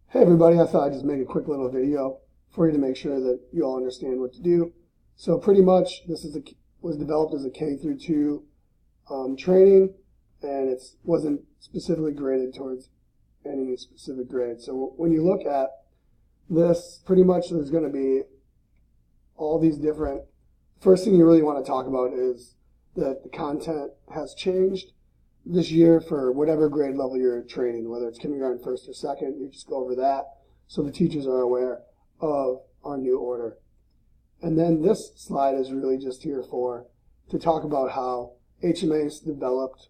Hey everybody, I thought I'd just make a quick little video for you to make sure that you all understand what to do. So pretty much this was developed as a K through 2 training, and it wasn't specifically graded towards any specific grade. So when you look at this, pretty much there's going to be all these different, first thing you really want to talk about is that the content has changed this year for whatever grade level you're training, whether it's kindergarten, first or second. You just go over that so the teachers are aware of our new order. And then this slide is really just here to talk about how HMH developed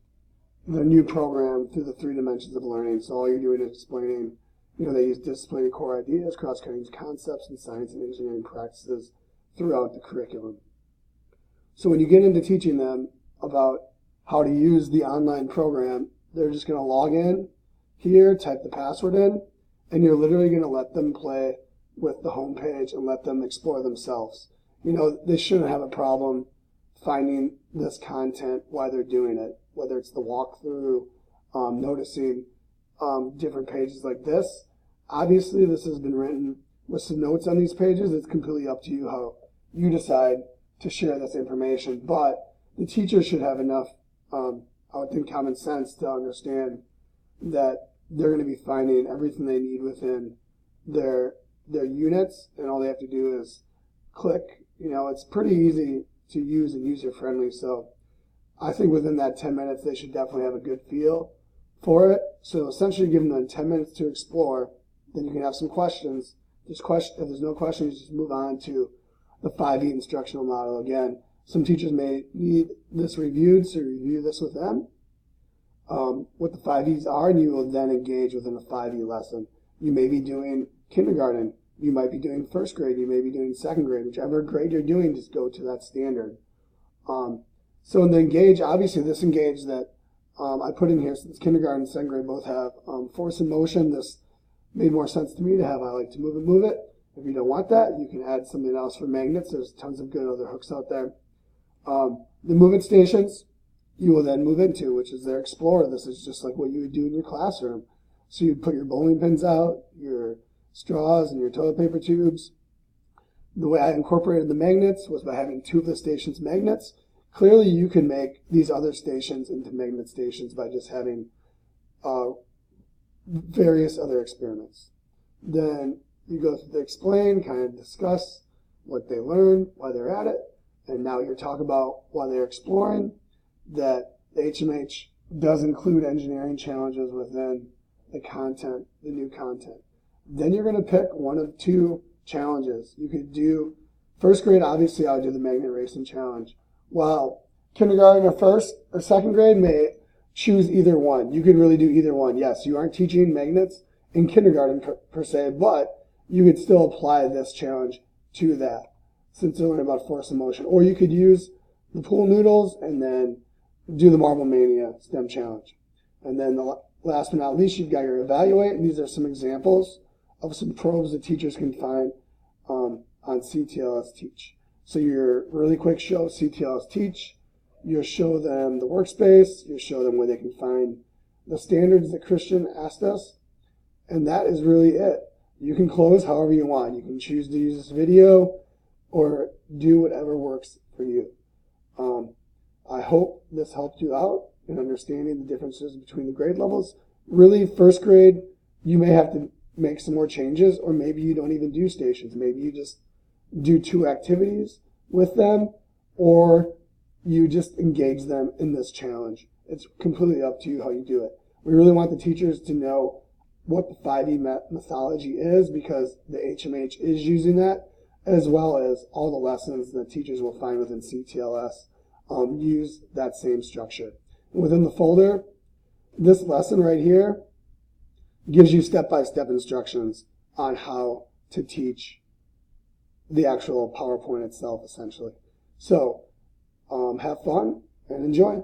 the new program through the 3 dimensions of learning. So all you're doing is explaining, they use disciplinary core ideas, cross-cutting concepts, and science and engineering practices throughout the curriculum. So when you get into teaching them about how to use the online program, they're just going to log in here, type the password in, and you're literally going to let them play with the home page and let them explore themselves. They shouldn't have a problem finding this content while they're doing it, whether it's the walkthrough, noticing different pages like this. Obviously, this has been written with some notes on these pages. It's completely up to you how you decide to share this information, but the teacher should have enough I would think common sense to understand that they're going to be finding everything they need within their units, and all they have to do is click. It's pretty easy to use and user-friendly, so I think within that 10 minutes they should definitely have a good feel for it. So essentially giving them 10 minutes to explore, then you can have some questions. If there's no questions, just move on to the 5E instructional model. Again, some teachers may need this reviewed, so review this with them, what the 5Es are, and you will then engage within a 5E lesson. You may be doing kindergarten, you might be doing first grade, you may be doing second grade, whichever grade you're doing, just go to that standard. So in the engage, obviously this engage that I put in here, since kindergarten and second grade both have force and motion, this made more sense to me to have I like to move it. If you don't want that, you can add something else for magnets. There's tons of good other hooks out there. The move-it stations you will then move into, which is their Explorer. This is just like what you would do in your classroom. So you'd put your bowling pins out, your straws, and your toilet paper tubes. The way I incorporated the magnets was by having 2 of the stations magnets. Clearly you can make these other stations into magnet stations by just having various other experiments. Then you go through the explain, kind of discuss what they learned, why they're at it. And now you're talking about while they're exploring that the HMH does include engineering challenges within the content, the new content. Then you're going to pick one of 2 challenges. You could do first grade, obviously I would do the magnet racing challenge, while kindergarten or first or second grade may choose either one. You could really do either one. Yes, you aren't teaching magnets in kindergarten per se, but you could still apply this challenge to that, since they're learning about force and motion. Or you could use the pool noodles and then do the Marble Mania STEM challenge. And then the last but not least, you've got your evaluate, and these are some examples of some probes that teachers can find on CTLS Teach. So your really quick show CTLS Teach, you'll show them the workspace, you'll show them where they can find the standards that Christian asked us, and that is really it. You can close however you want. You can choose to use this video or do whatever works for you. I hope this helped you out in understanding the differences between the grade levels. Really, first grade, you may have to make some more changes, or maybe you don't even do stations. Maybe you just do 2 activities with them, or you just engage them in this challenge. It's completely up to you how you do it. We really want the teachers to know what the 5E methodology is, because the HMH is using that, as well as all the lessons that teachers will find within CTLS use that same structure. Within the folder, this lesson right here gives you step-by-step instructions on how to teach the actual PowerPoint itself, essentially. So have fun and enjoy.